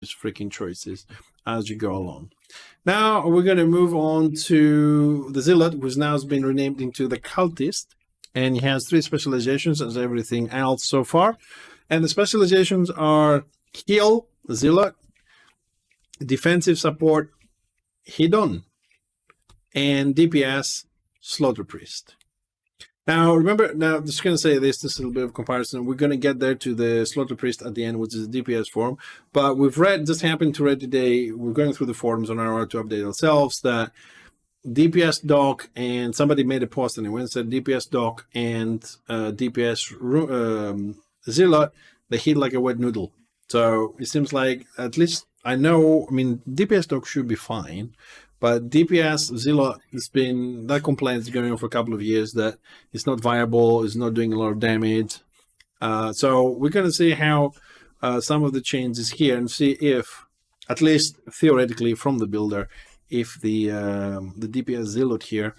freaking choices as you go along. Now we're going to move on to the Zealot, who's now has been renamed into the Cultist, and he has 3 specializations as everything else so far. And the specializations are Heal, Zealot, Defensive Support, Hedon, and DPS, Slaughter Priest. Now, remember, I'm just going to say this is a little bit of comparison. We're going to get there to the Slaughter Priest at the end, which is the DPS form. But we've read, just happened to read today, we're going through the forums on our to update ourselves, that DPS Doc, and somebody made a post anyway and said DPS Doc and DPS Zealot, they hit like a wet noodle. So it seems like, at least I know, I mean, DPS Doc should be fine. But DPS Zealot has been, that complaint is going on for a couple of years that it's not viable, it's not doing a lot of damage. So we're going to see how some of the changes here and see if, at least theoretically from the builder, if the DPS Zealot here,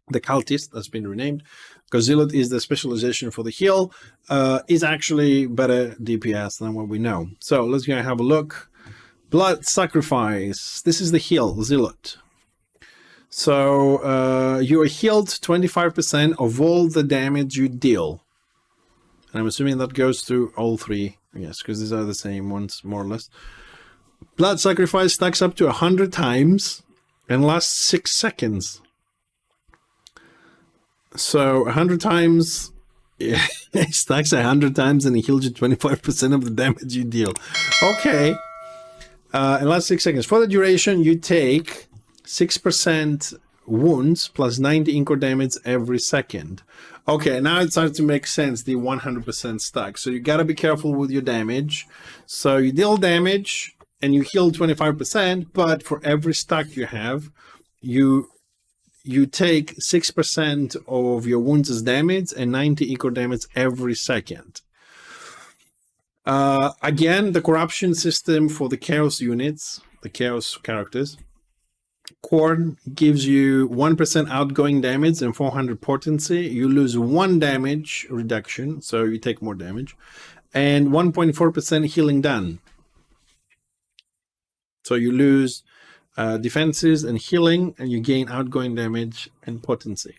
the Cultist has been renamed, because Zealot is the specialization for the heal, is actually better DPS than what we know. So let's go and have a look. Blood Sacrifice. This is the heal, Zealot. So you are healed 25% of all the damage you deal. And I'm assuming that goes through all 3. Yes, because these are the same ones, more or less. Blood Sacrifice stacks up to 100 times and lasts 6 seconds. So 100 times, yeah, it stacks 100 times and it heals you 25% of the damage you deal. Okay. And last 6 seconds. For the duration, you take 6% wounds plus 90 incor damage every second. Okay, now it starts to make sense, the 100% stack. So you gotta be careful with your damage. So you deal damage and you heal 25%, but for every stack you have, you take 6% of your wounds as damage and 90 incor damage every second. Again, the corruption system for the chaos units, the chaos characters, Corn gives you 1% outgoing damage and 400 potency. You lose 1 damage reduction, so you take more damage, and 1.4% healing done. So you lose defenses and healing, and you gain outgoing damage and potency.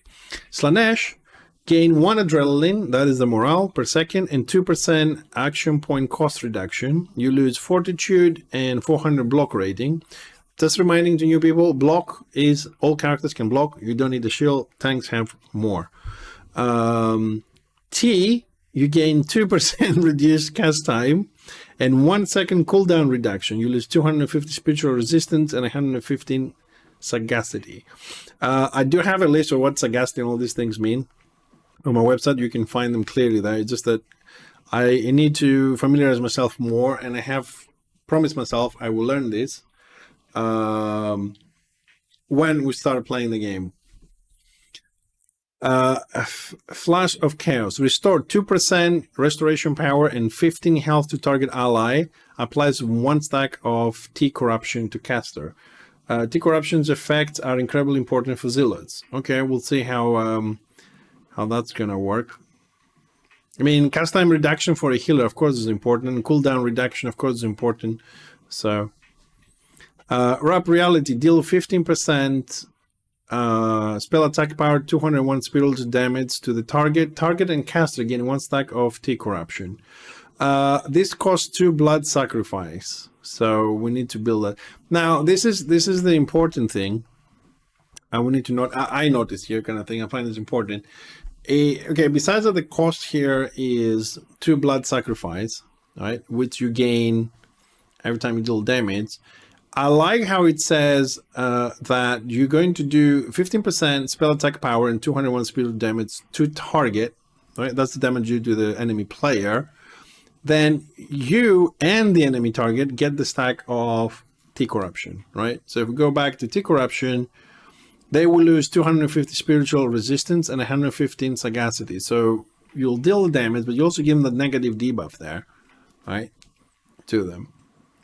Slanesh gain 1 adrenaline, that is the morale, per second, and 2% action point cost reduction. You lose fortitude and 400 block rating. Just reminding to new people, block is, all characters can block. You don't need a shield. Tanks have more. T, you gain 2% reduced cast time and 1 second cooldown reduction. You lose 250 spiritual resistance and 115 sagacity. I do have a list of what sagacity and all these things mean. On my website, you can find them clearly there. It's just that I need to familiarize myself more, and I have promised myself I will learn this when we start playing the game. Flash of Chaos. Restore 2% restoration power and 15 health to target ally. Applies 1 stack of T Corruption to caster. T Corruption's effects are incredibly important for Zealots. Okay, we'll see how that's gonna work. I mean, cast time reduction for a healer, of course, is important, and cooldown reduction, of course, is important. So, Wrap Reality, deal 15% spell attack power, 201 spiritual damage to the target. Target and caster gain 1 stack of T Corruption. This costs 2 blood sacrifice, so we need to build that. Now, this is the important thing. I will need to note. I noticed here, kind of thing. I find this important. Okay, besides that, the cost here is 2 blood sacrifice, right, which you gain every time you deal damage. I like how it says that you're going to do 15% spell attack power and 201 spiritual damage to target, right? That's the damage you do to the enemy player. Then you and the enemy target get the stack of T Corruption, right? So if we go back to T Corruption, they will lose 250 spiritual resistance and 115 sagacity. So you'll deal the damage, but you also give them the negative debuff there, right, to them.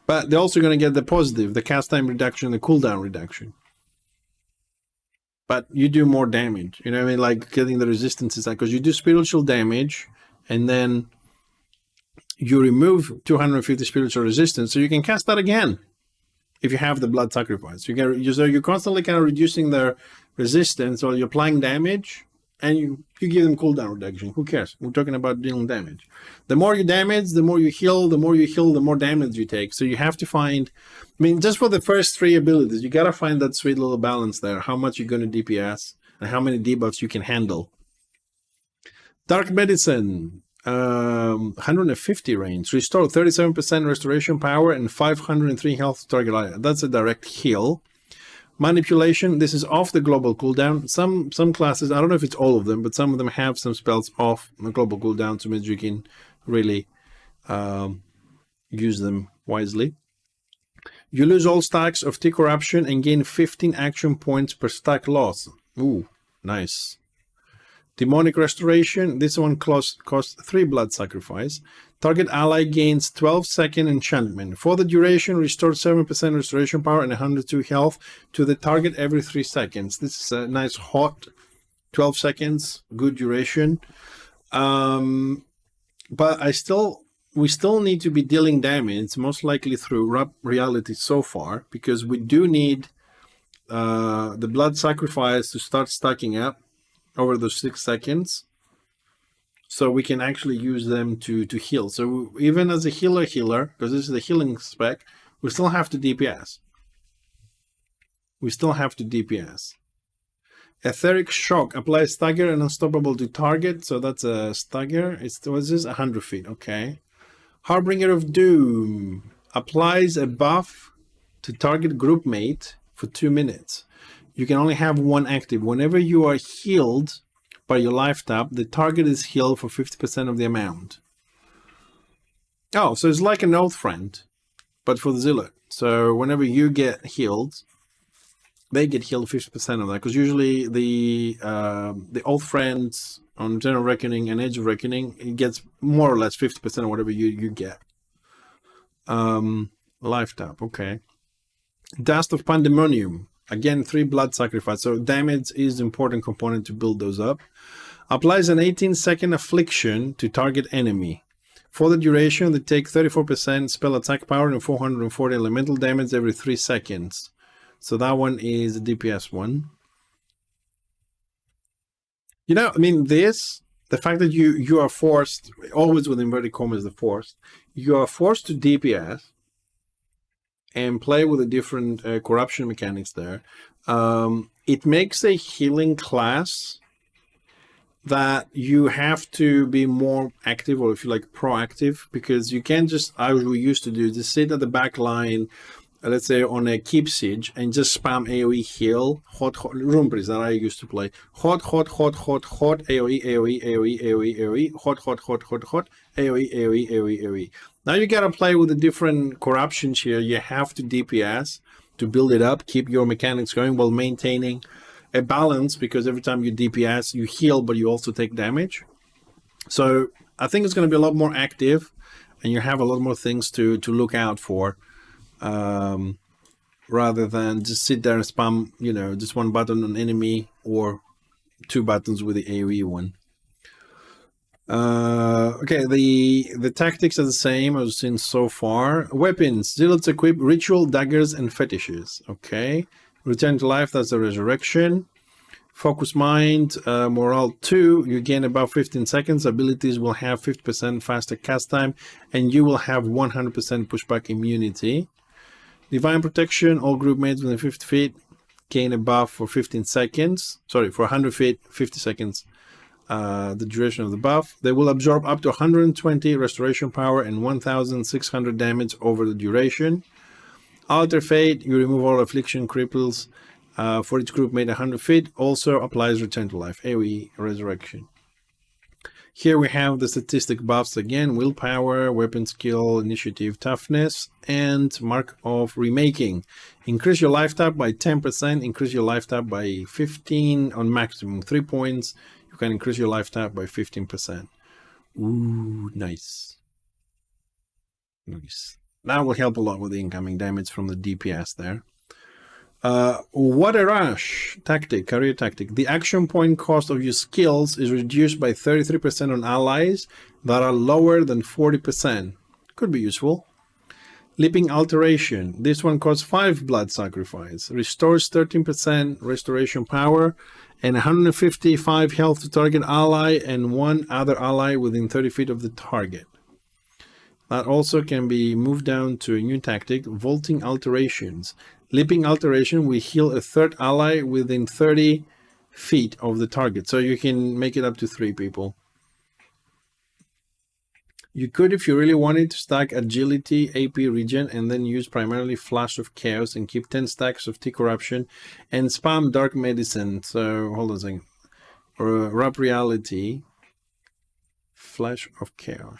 But they're also going to get the positive, the cast time reduction, the cooldown reduction. But you do more damage, you know what I mean? Like getting the resistance is like, because you do spiritual damage, and then you remove 250 spiritual resistance, so you can cast that again if you have the blood sacrifice. You're constantly kind of reducing their resistance while you're applying damage, and you give them cooldown reduction. Who cares? We're talking about dealing damage. The more you damage, the more you heal. The more you heal, the more damage you take. So you have to find, I mean, just for the first 3 abilities, you got to find that sweet little balance there. How much you're going to DPS and how many debuffs you can handle. Dark Medicine, 150 range. Restore 37% restoration power and 503 health to target area. That's a direct heal. Manipulation, this is off the global cooldown. Some classes, I don't know if it's all of them, but some of them have some spells off the global cooldown, so means you can really use them wisely. You lose all stacks of T corruption and gain 15 action points per stack loss. Ooh, nice. Demonic Restoration, this one costs 3 blood sacrifice. Target ally gains 12-second enchantment. For the duration, restore 7% restoration power and 102 health to the target every 3 seconds. This is a nice hot 12 seconds, good duration. But we still need to be dealing damage, most likely through reality so far, because we do need the blood sacrifice to start stacking up over those 6 seconds, so we can actually use them to heal. So even as a healer, because this is the healing spec, we still have to DPS. Etheric Shock applies stagger and unstoppable to target, so that's a stagger. What's this? 100 feet, okay. Harbinger of Doom applies a buff to target group mate for 2 minutes. You can only have 1 active. Whenever you are healed by your life tap, the target is healed for 50% of the amount. Oh, so it's like an old friend, but for the Zealot. So whenever you get healed, they get healed 50% of that. Because usually the old friends on General Reckoning and Age of Reckoning, it gets more or less 50% of whatever you get. Life tap, okay. Dust of Pandemonium. Again, 3 blood sacrifice. So damage is an important component to build those up. Applies an 18-second affliction to target enemy. For the duration, they take 34% spell attack power and 440 elemental damage every 3 seconds. So that one is the DPS one. You know, I mean, the fact that you are forced, always with inverted commas, you are forced to DPS and play with the different corruption mechanics there. It makes a healing class that you have to be more active, or if you like, proactive, because you can't just, as we used to do, just sit at the back line, let's say on a keep siege, and just spam AoE heal, hot room breeze that I used to play. Hot, AoE, hot, AoE. Now you gotta play with the different corruptions here. You have to DPS to build it up, keep your mechanics going while maintaining a balance, because every time you DPS, you heal, but you also take damage. So I think it's gonna be a lot more active, and you have a lot more things to look out for. Rather than just sit there and spam, just 1 button on enemy or 2 buttons with the AoE one. Okay, the tactics are the same as seen so far. Weapons, Zealots equip ritual, daggers, and fetishes. Okay, return to life, that's a resurrection. Focus mind, morale 2, you gain about 15 seconds. Abilities will have 50% faster cast time, and you will have 100% pushback immunity. Divine Protection, all group mates within 50 feet gain a buff for 15 seconds. Sorry, for 100 feet, 50 seconds. The duration of the buff. They will absorb up to 120 restoration power and 1,600 damage over the duration. Alter Fate, you remove all affliction cripples for each group made 100 feet. Also applies return to life, AoE resurrection. Here we have the statistic buffs again: willpower, weapon skill, initiative, toughness, and mark of remaking. Increase your life tap by 10%, increase your life tap by 15 on maximum 3 points. You can increase your life tap by 15%. Ooh, nice. Nice. That will help a lot with the incoming damage from the DPS there. Water Rush tactic, career tactic. The action point cost of your skills is reduced by 33% on allies that are lower than 40%. Could be useful. Leaping Alteration. This one costs 5 blood sacrifice. Restores 13% restoration power and 155 health to target ally and one other ally within 30 feet of the target. That also can be moved down to a new tactic, Vaulting Alterations. Leaping Alteration, we heal a third ally within 30 feet of the target. So you can make it up to 3 people. You could, if you really wanted, to stack Agility, AP Regen, and then use primarily Flash of Chaos and keep 10 stacks of T-Corruption and spam Dark Medicine. So, hold on a second. Rap Reality, Flash of Chaos.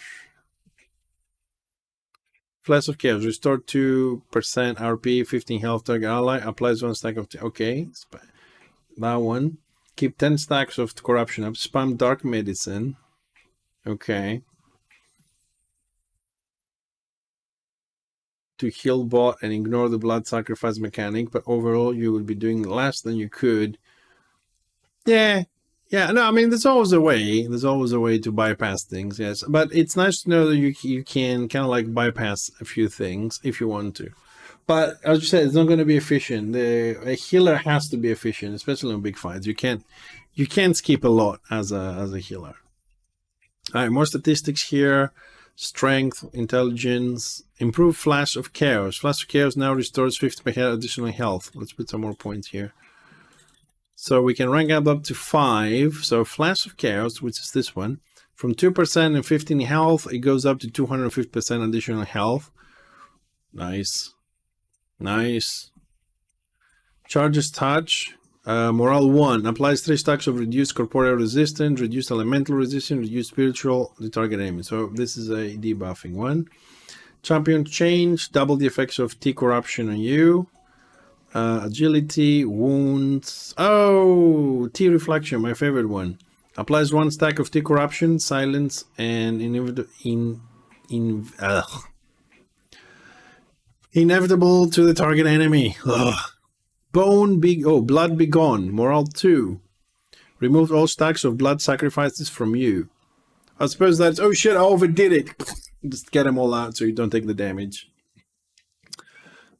Flash of Chaos, restore 2% RP, 15 health target ally, applies 1 stack of... Okay, that one. Keep 10 stacks of Corruption up, spam Dark Medicine. Okay. To heal bot and ignore the blood sacrifice mechanic, but overall you will be doing less than you could. Yeah, no, I mean, there's always a way. There's always a way to bypass things, yes. But it's nice to know that you can kind of like bypass a few things if you want to. But as you said, it's not going to be efficient. A healer has to be efficient, especially in big fights. You can't skip a lot as a healer. All right, more statistics here. Strength, intelligence, improve Flash of Chaos. Flash of Chaos now restores 50% additional health. Let's put some more points here. So we can rank up to 5. So Flash of Chaos, which is this one, from 2% and 15 health, it goes up to 250% additional health. Nice. Nice. Charges Touch. Morale 1. Applies 3 stacks of reduced corporeal resistance, reduced elemental resistance, reduced spiritual to target enemy. So this is a debuffing one. Champion Change. Double the effects of T-Corruption on you. Agility, Wounds. Oh, T-Reflection, my favorite one. Applies 1 stack of T-Corruption, Silence, and inevitable to the target enemy. Ugh. Blood Be Gone. Morale 2. Remove all stacks of blood sacrifices from you. I suppose that's... Oh shit, I overdid it. Just get them all out so you don't take the damage.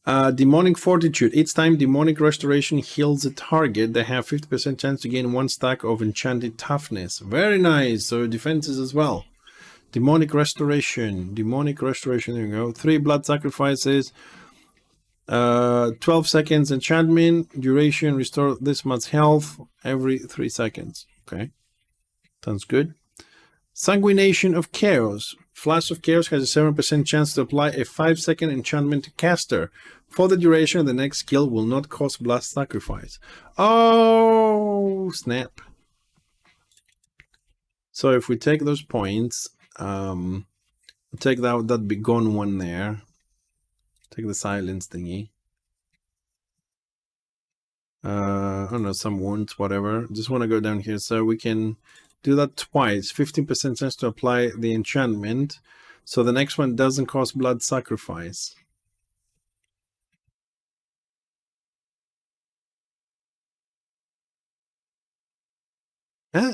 Demonic Fortitude. Each time Demonic Restoration heals a target, they have 50% chance to gain 1 stack of Enchanted Toughness. Very nice. So defenses as well. Demonic Restoration. Demonic Restoration. There you go. 3 blood sacrifices. 12 seconds enchantment. Duration, restore this much health every 3 seconds. Okay. Sounds good. Sanguination of Chaos. Flash of Chaos has a 7% chance to apply a 5-second enchantment to caster. For the duration, the next skill will not cost blood sacrifice. Oh, snap. So if we take those points, take that Be Gone one there. Take the silence thingy. I don't know, some wounds, whatever. Just want to go down here. So we can do that twice. 15% chance to apply the enchantment. So the next one doesn't cost blood sacrifice. Ah.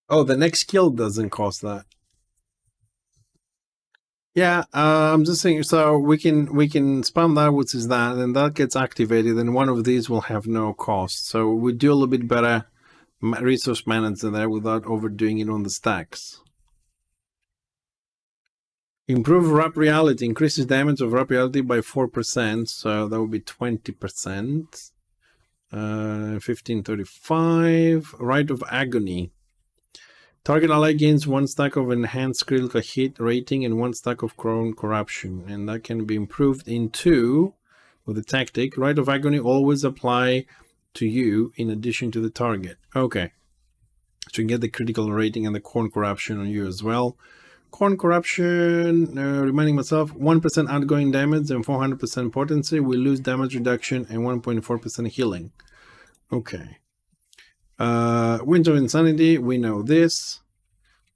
Oh, the next skill doesn't cost that. Yeah, I'm just saying, so we can spam that, which is that, and that gets activated, and one of these will have no cost. So we do a little bit better resource management there without overdoing it on the stacks. Improve Rap Reality. Increases damage of Rap Reality by 4%, so that would be 20%. 1535. Rite of Agony. Target ally gains 1 stack of enhanced critical hit rating and 1 stack of Crown Corruption, and that can be improved into with the tactic. Rite of Agony always apply to you in addition to the target. Okay, so you get the critical rating and the Corn Corruption on you as well. Corn Corruption, reminding myself, 1% outgoing damage and 400% potency. We lose damage reduction and 1.4% healing. Okay. Winds of Insanity, we know this.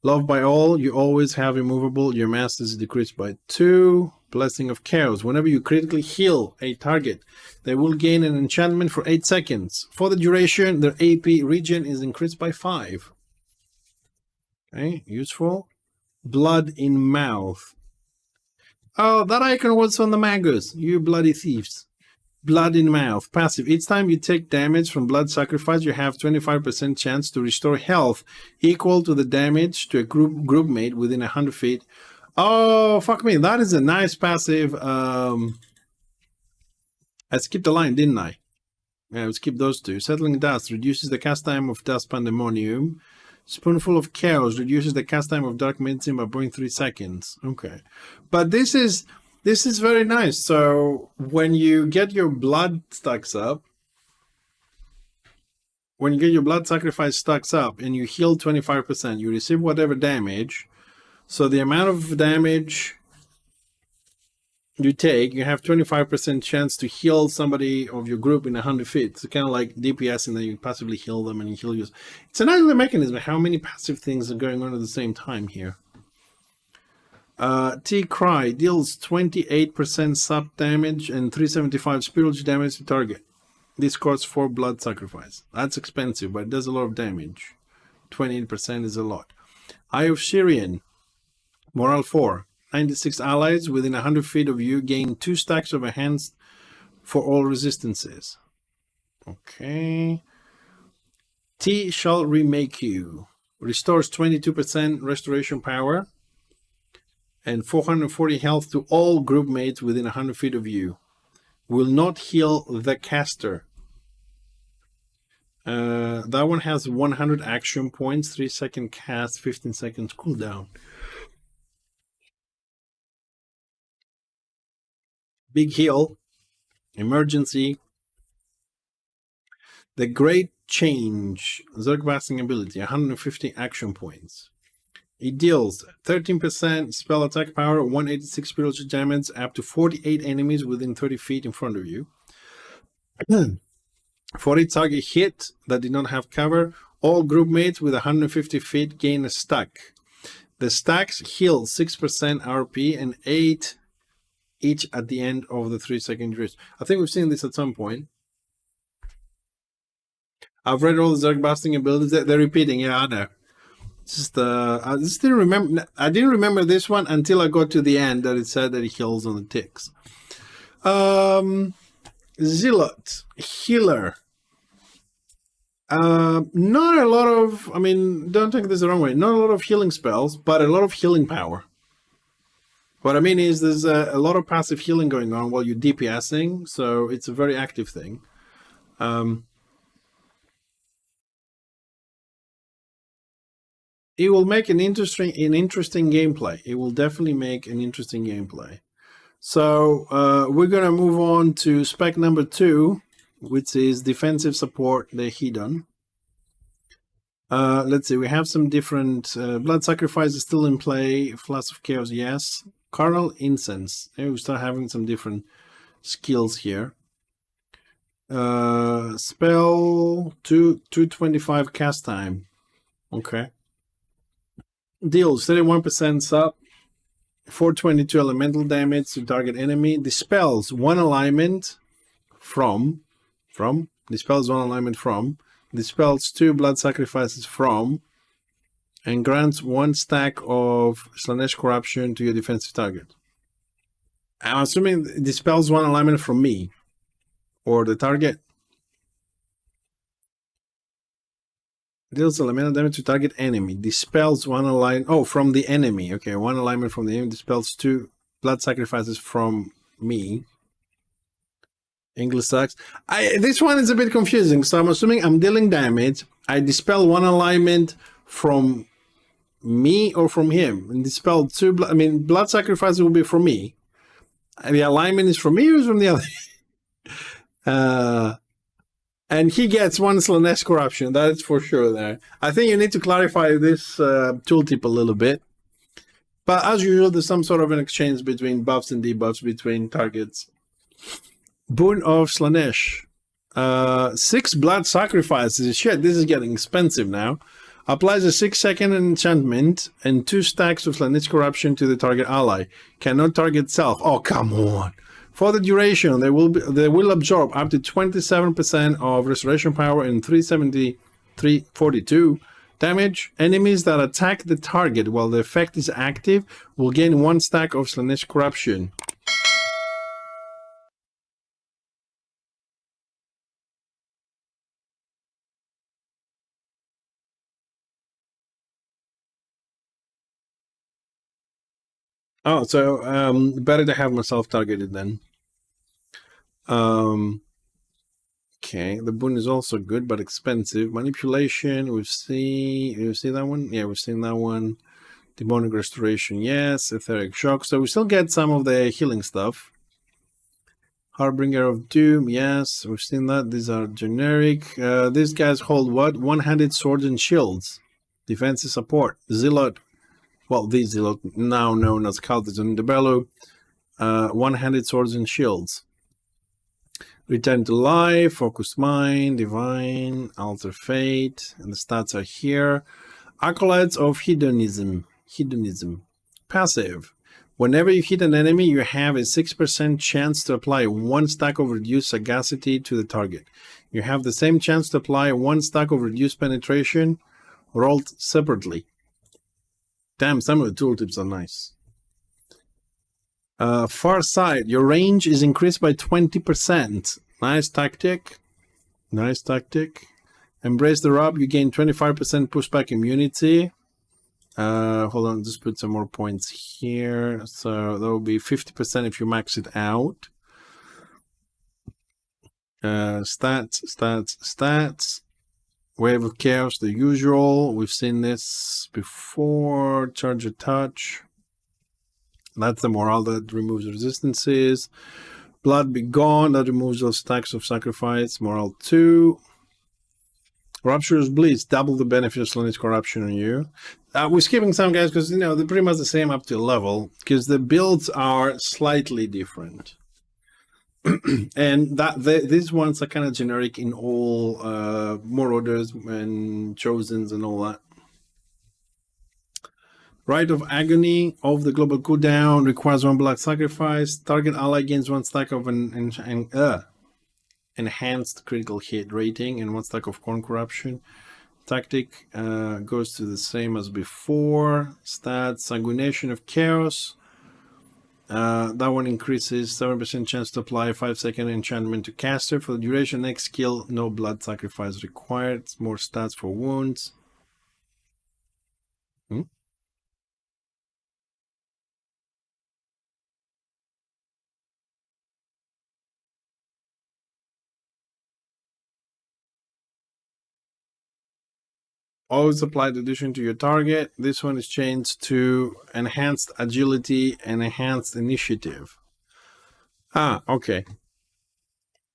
Loved by All, you always have immovable. Your mass is decreased by 2. Blessing of Chaos. Whenever you critically heal a target, they will gain an enchantment for 8 seconds. For the duration, their AP regen is increased by 5. Okay, useful. Blood in Mouth. Oh, that icon was on the Magus. You bloody thieves. Blood in Mouth. Passive. Each time you take damage from blood sacrifice, you have 25% chance to restore health equal to the damage to a group mate within 100 feet. Oh, fuck me. That is a nice passive. I skipped a line, didn't I? Yeah, I skipped those two. Settling Dust reduces the cast time of Dust Pandemonium. Spoonful of Chaos reduces the cast time of Dark Medicine by 0.3 seconds. Okay. But this is very nice. So when you get your blood stacks up, when you get your blood sacrifice stacks up and you heal 25%, you receive whatever damage. So the amount of damage you take, you have 25% chance to heal somebody of your group in 100 feet. It's kind of like DPS, and then you passively heal them and you heal yours. It's a nice little mechanism. How many passive things are going on at the same time here? T-Cry deals 28% sub damage and 375 spiritual damage to target. This costs 4 blood sacrifice. That's expensive, but it does a lot of damage. 28% is a lot. Eye of Syrian. Moral 4. 96 allies within 100 feet of you gain 2 stacks of enhanced for all resistances. Okay. T shall remake you. Restores 22% restoration power and 440 health to all group mates within 100 feet of you. Will not heal the caster. That one has 100 action points, 3-second cast, 15 seconds cooldown. Big heal, emergency, the Great Change, Zerg Blasting ability, 150 action points. It deals 13% spell attack power, 186 spiritual damage, up to 48 enemies within 30 feet in front of you. For each target hit that did not have cover, all group mates with 150 feet gain a stack. The stacks heal 6% RP and 8 each at the end of the 3-second duration. I think we've seen this at some point. I've read all the Zerg Blasting abilities. They're repeating. Yeah, I know. Just I just didn't remember. I didn't remember this one until I got to the end that it said that it heals on the ticks. Zealot, healer. Not a lot of. I mean, don't take this the wrong way. Not a lot of healing spells, but a lot of healing power. What I mean is there's a lot of passive healing going on while you're DPSing, so it's a very active thing. It will make an interesting gameplay. It will definitely make an interesting gameplay. So we're going to move on to spec number 2, which is defensive support, the Hedon. Let's see, we have some different blood sacrifice is still in play. Flash of Chaos, yes. Carnal Incense. Maybe we start having some different skills here. Spell 225 cast time. Okay. Deals 31% sub, 422 elemental damage to target enemy. Dispels 1 alignment from. Dispels 1 alignment from. Dispels 2 blood sacrifices from. And grants 1 stack of Slanesh Corruption to your defensive target. I'm assuming it dispels 1 alignment from me. Or the target. Deals elemental damage to target enemy. Dispels 1 alignment. Oh, from the enemy. Okay, 1 alignment from the enemy. Dispels 2 blood sacrifices from me. English sucks. This one is a bit confusing. So I'm assuming I'm dealing damage. I dispel 1 alignment from me or from him. And dispel 2 blood. I mean, blood sacrifices will be from me. The alignment is from me or is from the other? And he gets 1 Slanesh Corruption. That is for sure there. I think you need to clarify this tooltip a little bit. But as usual, there's some sort of an exchange between buffs and debuffs between targets. Boon of Slanesh. 6 blood sacrifices. Shit, this is getting expensive now. Applies a 6-second enchantment and 2 stacks of Slaane's Corruption to the target ally. Cannot target self. Oh, come on. For the duration, they will absorb up to 27% of restoration power and 342 damage. Enemies that attack the target while the effect is active will gain 1 stack of Slaane's Corruption. Oh, so better to have myself targeted then. Okay, the boon is also good but expensive. Manipulation, we've seen that one? Yeah, we've seen that one. Demonic Restoration, yes. Etheric Shock, so we still get some of the healing stuff. Harbinger of Doom, yes, we've seen that. These are generic. These guys hold what? One-handed swords and shields. Defensive support. Zealot. Well, the Zealot, now known as Cultists in Interbellum. One-handed swords and shields. Return to life, focused mind, divine, alter fate, and the stats are here. Acolytes of hedonism. Passive. Whenever you hit an enemy, you have a 6% chance to apply 1 stack of reduced sagacity to the target. You have the same chance to apply 1 stack of reduced penetration, rolled separately. Damn, some of the tooltips are nice. Far side, your range is increased by 20%. Nice tactic. Nice tactic. Embrace the rub, you gain 25% pushback immunity. Hold on, just put some more points here. So that will be 50% if you max it out. Stats. Wave of Chaos, the usual. We've seen this before. Charge a touch. That's the morale that removes resistances. Blood be gone, that removes those stacks of sacrifice. Morale 2. Rapturous Bleeds, double the benefit of Slaane's Corruption on you. We're skipping some guys because, you know, they're pretty much the same up to level, because the builds are slightly different. And these ones are kind of generic in all Marauders and Chosens and all that. Rite of Agony of the global cooldown requires 1 blood sacrifice. Target ally gains 1 stack of enhanced critical hit rating and 1 stack of Corn Corruption. Tactic goes to the same as before. Stats, Sanguination of Chaos. That one increases 7% chance to apply a 5-second enchantment to caster. For the duration, next skill, no blood sacrifice required. It's more stats for wounds. Always apply the addition to your target. This one is changed to enhanced agility and enhanced initiative. Okay.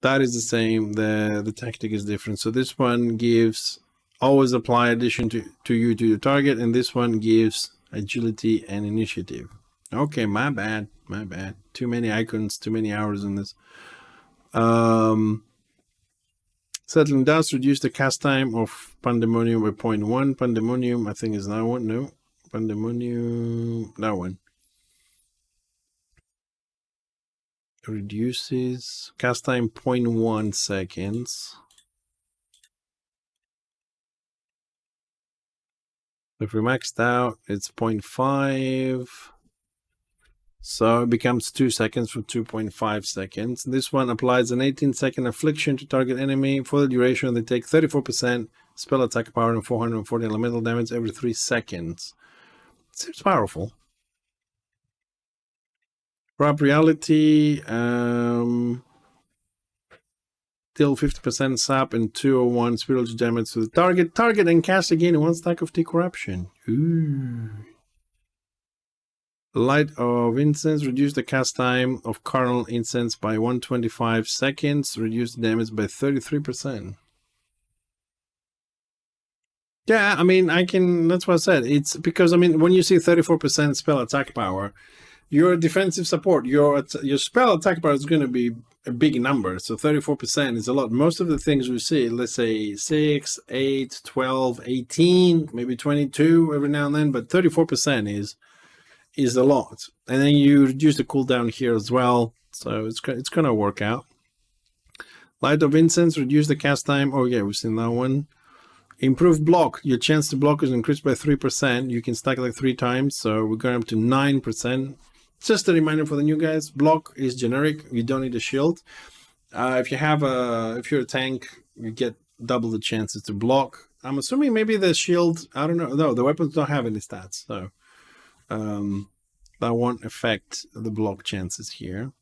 That is the same. The tactic is different. So this one gives always apply addition to your target, and this one gives agility and initiative. Okay, my bad. Too many icons, too many hours in this. Settling Dust, reduce the cast time of Pandemonium by 0.1. Pandemonium, I think is that one. No. Pandemonium, that one. Reduces cast time 0.1 seconds. If we maxed out, it's 0.5. So it becomes 2 seconds for 2.5 seconds. This one applies an 18-second affliction to target enemy. For the duration, they take 34% spell attack power and 440 elemental damage every 3 seconds. Seems powerful. Wrap Reality. Deal 50% sap and 201 spiritual damage to the target. Target and cast again 1 stack of T-Corruption. Ooh. Light of Incense, reduce the cast time of Carnal Incense by 125 seconds, reduce the damage by 33%. Yeah, I mean, that's what I said. It's because, I mean, when you see 34% spell attack power, your defensive support, your spell attack power is going to be a big number. So 34% is a lot. Most of the things we see, let's say 6, 8, 12, 18, maybe 22 every now and then, but 34% is a lot. And then you reduce the cooldown here as well. So it's going to work out. Light of Incense, reduce the cast time. Oh yeah, we've seen that one. Improve block. Your chance to block is increased by 3%. You can stack like 3 times. So we're going up to 9%. Just a reminder for the new guys, block is generic. You don't need a shield. If you're a tank, you get double the chances to block. I'm assuming maybe the shield, I don't know. No, the weapons don't have any stats. So that won't affect the block chances here.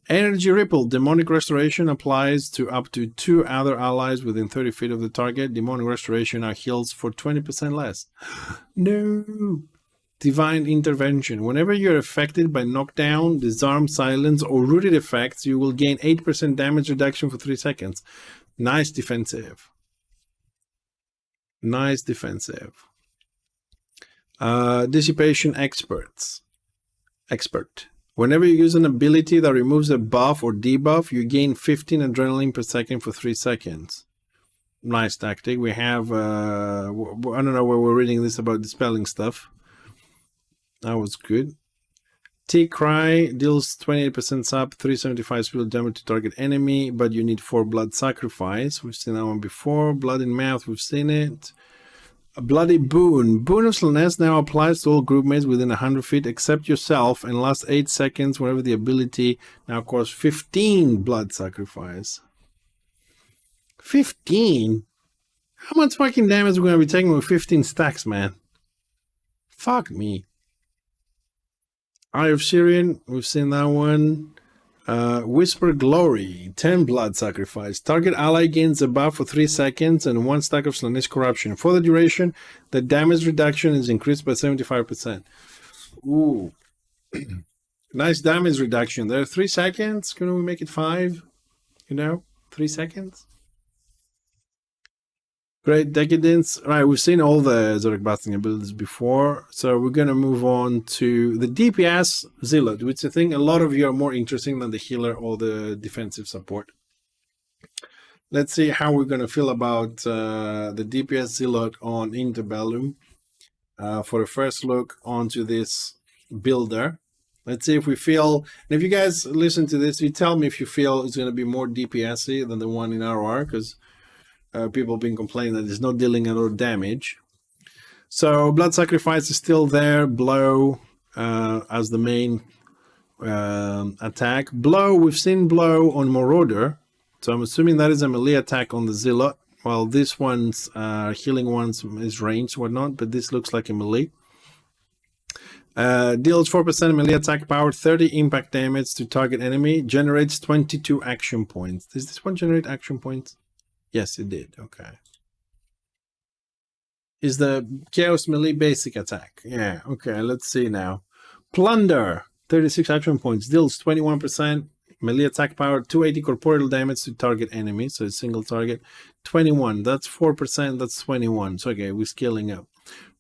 Energy Ripple, Demonic Restoration applies to up to 2 other allies within 30 feet of the target. Demonic Restoration now heals for 20% less. No! Divine Intervention. Whenever you're affected by knockdown, disarm, silence, or rooted effects, you will gain 8% damage reduction for 3 seconds. Nice defensive. Nice defensive. Dissipation Expert. Whenever you use an ability that removes a buff or debuff, you gain 15 adrenaline per second for 3 seconds. Nice tactic. We have, I don't know where we're reading this about dispelling stuff. That was good. T-Cry deals 28% sub, 375 spirit damage to target enemy, but you need 4 blood sacrifice. We've seen that one before. Blood in Mouth, we've seen it. A Bloody Boon. Boon of Slanesh now applies to all groupmates within 100 feet except yourself and lasts 8 seconds whenever the ability now costs 15 blood sacrifice. 15? How much fucking damage are we going to be taking with 15 stacks, man? Fuck me. Eye of Syrian, we've seen that one. Whisper Glory, 10 blood sacrifice. Target ally gains a buff for 3 seconds and 1 stack of Slanesh Corruption. For the duration, the damage reduction is increased by 75%. Ooh. Nice damage reduction there. 3 seconds. Can we make it 5? 3 seconds? Great Decadence. All right, we've seen all the Zodiac Blasting abilities before, so we're going to move on to the DPS Zealot, which I think a lot of you are more interesting than the healer or the defensive support. Let's see how we're going to feel about the DPS Zealot on Interbellum for a first look onto this builder. Let's see if we feel, and if you guys listen to this, you tell me if you feel it's going to be more DPS-y than the one in RR, because people have been complaining that there's no dealing a lot of damage. So Blood Sacrifice is still there. Blow as the main attack. Blow, we've seen Blow on Marauder. So I'm assuming that is a melee attack on the Zealot. While this one's healing ones is ranged, whatnot, but this looks like a melee. Deals 4% melee attack power, 30 impact damage to target enemy, generates 22 action points. Does this one generate action points? Yes, it did. Okay. Is the Chaos melee basic attack? Yeah. Okay. Let's see now. Plunder, 36 action points, deals 21% melee attack power, 280 corporeal damage to target enemy. So it's single target. 21. That's 4%. That's 21. So okay, we're scaling up.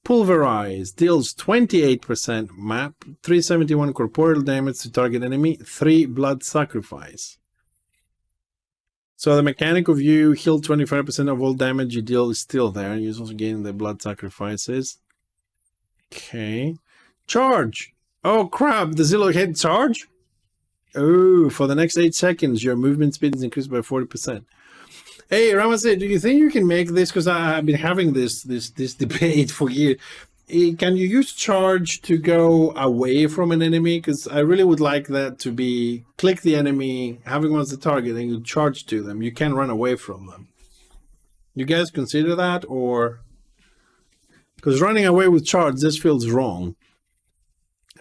Pulverize deals 28% map, 371 corporeal damage to target enemy, 3 blood sacrifice. So the mechanic of you heal 25% of all damage you deal is still there. You also gain the blood sacrifices. Okay. Charge. Oh crap, the Zealot head charge? Oh, for the next 8 seconds, your movement speed is increased by 40%. Hey, Ramasee, do you think you can make this? Because I've been having this debate for years. Can you use charge to go away from an enemy? Because I really would like that to be click the enemy, having one as the target, and you charge to them. You can't run away from them. You guys consider that? Or because running away with charge, this feels wrong.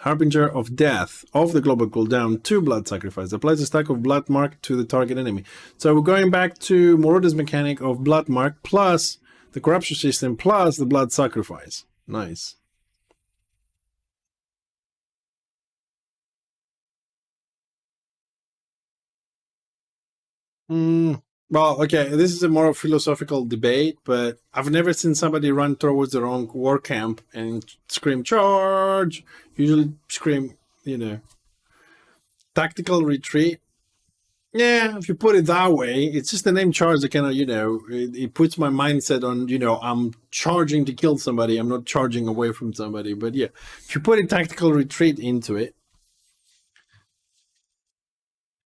Harbinger of Death, off the global cooldown, 2 blood sacrifice. Applies a stack of blood mark to the target enemy. So we're going back to Marauder's mechanic of blood mark plus the corruption system plus the blood sacrifice. Nice. Well, okay, this is a more philosophical debate, but I've never seen somebody run towards their own war camp and scream, charge! Usually scream, tactical retreat. Yeah, if you put it that way, it's just the name charge that kind of, it puts my mindset on, I'm charging to kill somebody. I'm not charging away from somebody. But yeah, if you put a tactical retreat into it,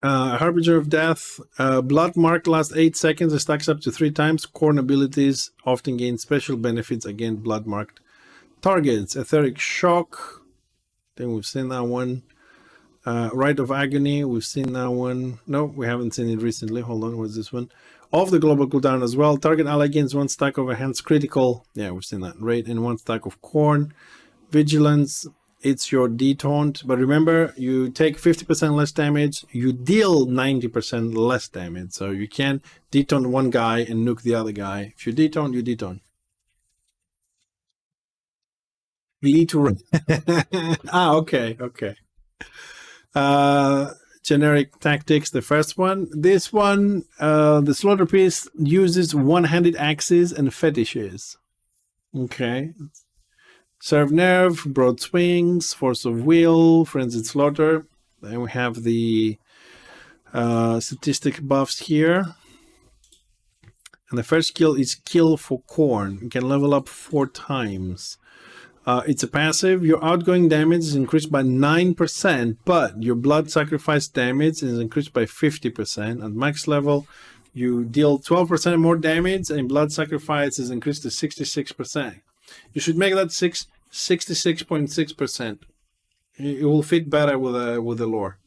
Harbinger of Death, Blood Mark lasts 8 seconds. It stacks up to 3 times. Corn abilities often gain special benefits against blood marked targets. Etheric Shock. I think we've seen that one. Rite of Agony, we've seen that one. No, we haven't seen it recently. Hold on, what's this one? Off the global cooldown as well. Target ally gains 1 stack of enhanced critical. Yeah, we've seen that. Rate and 1 stack of corn. Vigilance, it's your detaunt. But remember, you take 50% less damage. You deal 90% less damage. So you can detaunt one guy and nuke the other guy. If you detaunt, you detaunt. Lead to run. Okay. Generic tactics, the first one. This one, the Slaughter Piece uses one-handed axes and fetishes. Okay. Serve Nerve, Broad Swings, Force of Will, Frenzied Slaughter. Then we have the statistic buffs here. And the first skill is Kill for Corn. You can level up 4 times. It's a passive. Your outgoing damage is increased by 9%, but your blood sacrifice damage is increased by 50%. At max level, you deal 12% more damage, and blood sacrifice is increased to 66%. You should make that 66.6%. It will fit better with the lore.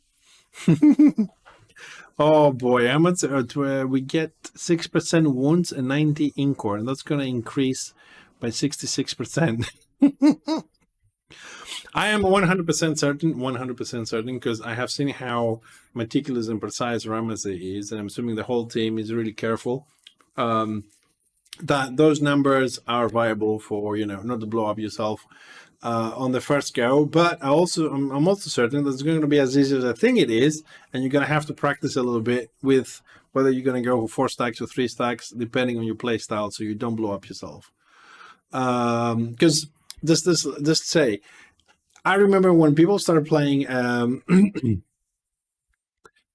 Oh boy, how much we get 6% wounds and 90 Incor, and that's going to increase by 66%. I am 100% certain, because I have seen how meticulous and precise Ramasee is, and I'm assuming the whole team is really careful, that those numbers are viable for, not to blow up yourself on the first go. But I'm also certain that it's going to be as easy as I think it is, and you're going to have to practice a little bit with whether you're going to go for 4 stacks or 3 stacks, depending on your play style, so you don't blow up yourself. Because just say, I remember when people started playing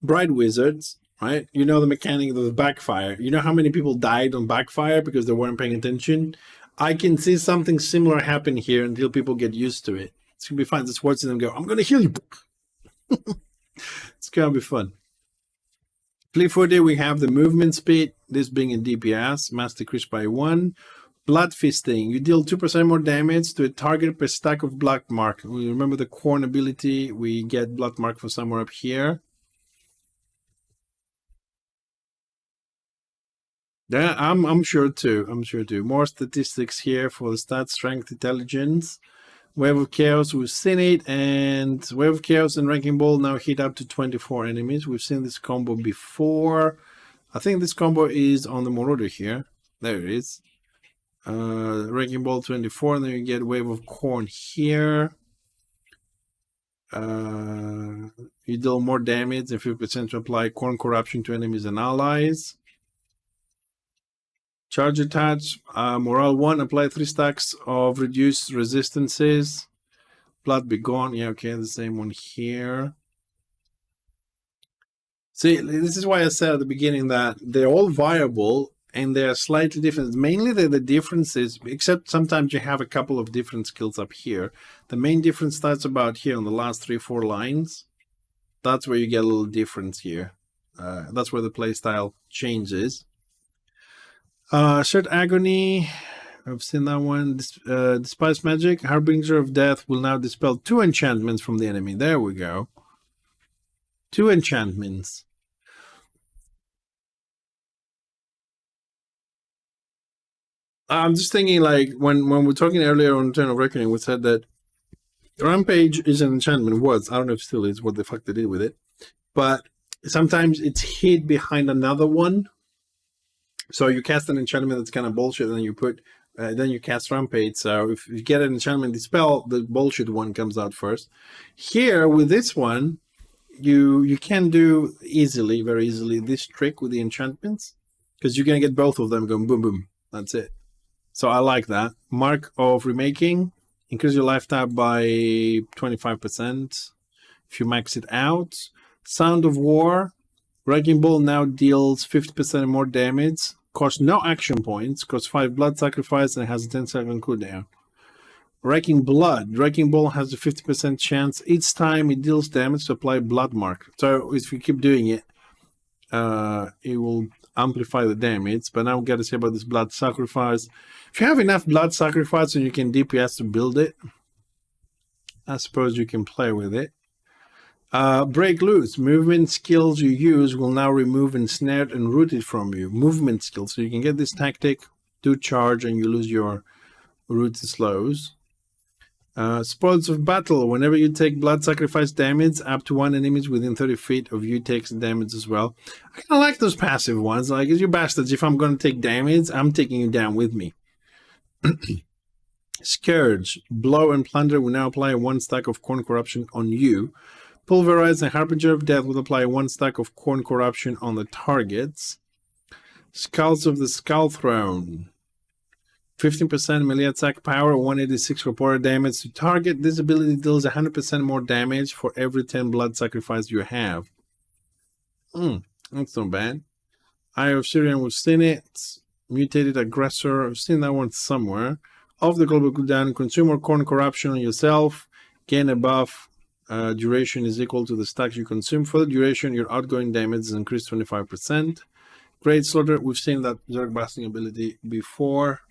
Bright Wizards, right? You know the mechanic of the backfire. You know how many people died on backfire because they weren't paying attention? I can see something similar happen here until people get used to it. It's going to be fun. Just watching them go, I'm going to heal you. It's going to be fun. Fleet-footed, we have the movement speed, this being in DPS, mass decreased by 1. Blood Fisting, you deal 2% more damage to a target per stack of blood mark. We remember the corn ability, we get blood mark from somewhere up here. Yeah, I'm sure too. More statistics here for the stats, strength, intelligence. Wave of Chaos, we've seen it, and Wave of Chaos and Ranking Ball now hit up to 24 enemies. We've seen this combo before. I think this combo is on the Marauder here. There it is. Wrecking Ball 24, and then you get Wave of Corn here. You deal more damage and 50% to apply Corn Corruption to enemies and allies. Charge Attach, Morale 1, apply 3 stacks of reduced resistances. Blood Be Gone, yeah, okay, the same one here. See, this is why I said at the beginning that they're all viable, and they're slightly different. Mainly the difference is, except sometimes you have a couple of different skills up here. The main difference starts about here on the last 3-4 lines. That's where you get a little difference here. That's where the playstyle changes. Shared Agony, I've seen that one. Despise Magic, Harbinger of Death will now dispel 2 enchantments from the enemy. There we go. 2 enchantments. I'm just thinking, like, when we're talking earlier on Turn of Reckoning, we said that Rampage is an enchantment. I don't know if it still is, what the fuck they did with it. But sometimes it's hid behind another one. So you cast an enchantment that's kind of bullshit, and then you cast Rampage. So if you get an enchantment dispel, the bullshit one comes out first. Here, with this one, you can do very easily, this trick with the enchantments, because you're going to get both of them going boom, boom. That's it. So I like that. Mark of Remaking, increase your life tab by 25% if you max it out. Sound of War, Wrecking Ball now deals 50% more damage, costs no action points, costs 5 blood sacrifice, and has a 10-second cooldown. Wrecking Ball has a 50% chance each time it deals damage to apply blood mark. So if you keep doing it, it will amplify the damage. But now we got to say about this blood sacrifice. If you have enough blood sacrifice and you can DPS to build it, I suppose you can play with it. Break loose. Movement skills you use will now remove ensnared and rooted from you. Movement skills. So you can get this tactic, do charge, and you lose your rooted slows. Spoils of battle. Whenever you take blood sacrifice damage, up to one enemy within 30 feet of you takes damage as well. I kind of like those passive ones. Like, you bastards, if I'm going to take damage, I'm taking you down with me. Scourge. Blow and plunder will now apply 1 stack of corn corruption on you. Pulverize and Harbinger of Death will apply 1 stack of corn corruption on the targets. Skulls of the Skull Throne. 15% melee attack power, 186 reported damage to target. This ability deals 100% more damage for every 10 blood sacrifice you have. That's not bad. Eye of Syrian, we've seen it. Mutated Aggressor, I've seen that one somewhere. Off the global cooldown, consume more corn corruption on yourself. Gain a buff. Duration is equal to the stacks you consume. For the duration, your outgoing damage is increased 25%. Great Slaughter, we've seen that Zerg Blasting ability before.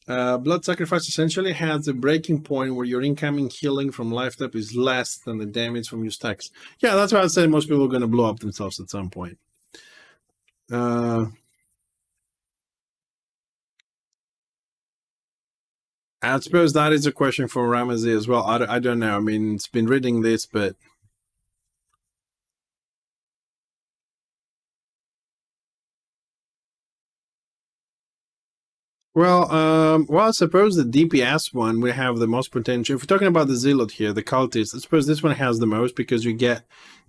Blood Sacrifice essentially has a breaking point where your incoming healing from life tap is less than the damage from your stacks. Yeah, that's why I said most people are going to blow up themselves at some point. I suppose that is a question for Ramasee as well. I don't know. I mean, it's been reading this, but... Well, I suppose the DPS one will have the most potential. If we're talking about the Zealot here, the cultist, I suppose this one has the most because you get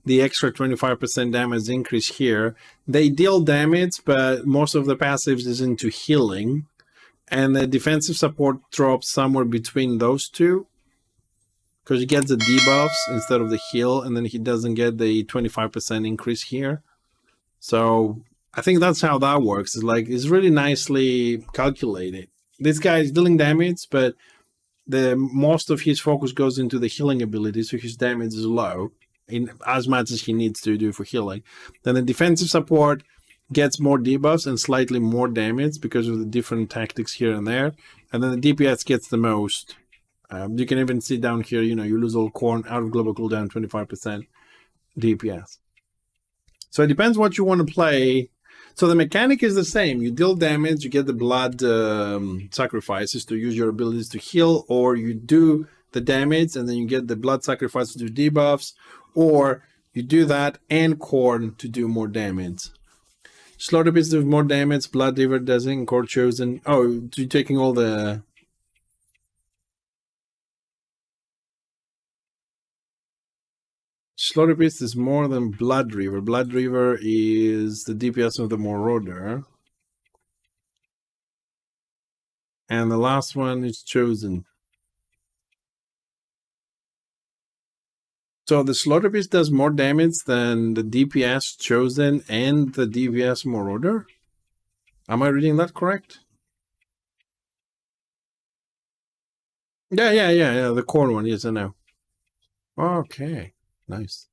the extra 25% damage increase here. They deal damage, but most of the passives is into healing. And the defensive support drops somewhere between those two. Because he gets the debuffs instead of the heal, and then he doesn't get the 25% increase here. So I think that's how that works. It's like, it's really nicely calculated. This guy is dealing damage, but the most of his focus goes into the healing ability, so his damage is low in as much as he needs to do for healing. Then the defensive support gets more debuffs and slightly more damage because of the different tactics here and there. And then the DPS gets the most. You can even see down here, you know, you lose all corn out of global cooldown, 25% DPS. So it depends what you want to play. So the mechanic is the same. You deal damage, you get the blood sacrifices to use your abilities to heal, or you do the damage and then you get the blood sacrifices to do debuffs, or you do that and corn to do more damage. Slaughter Beast does more damage, Blood River doesn't, Core Chosen. Oh, you're taking all the... Slaughter Beast is more than Blood River. Blood River is the DPS of the Marauder. And the last one is Chosen. So the Slaughter Beast does more damage than the DPS Chosen and the DPS Marauder? Am I reading that correct? Yeah. The corn one, yes, I know. Okay, nice.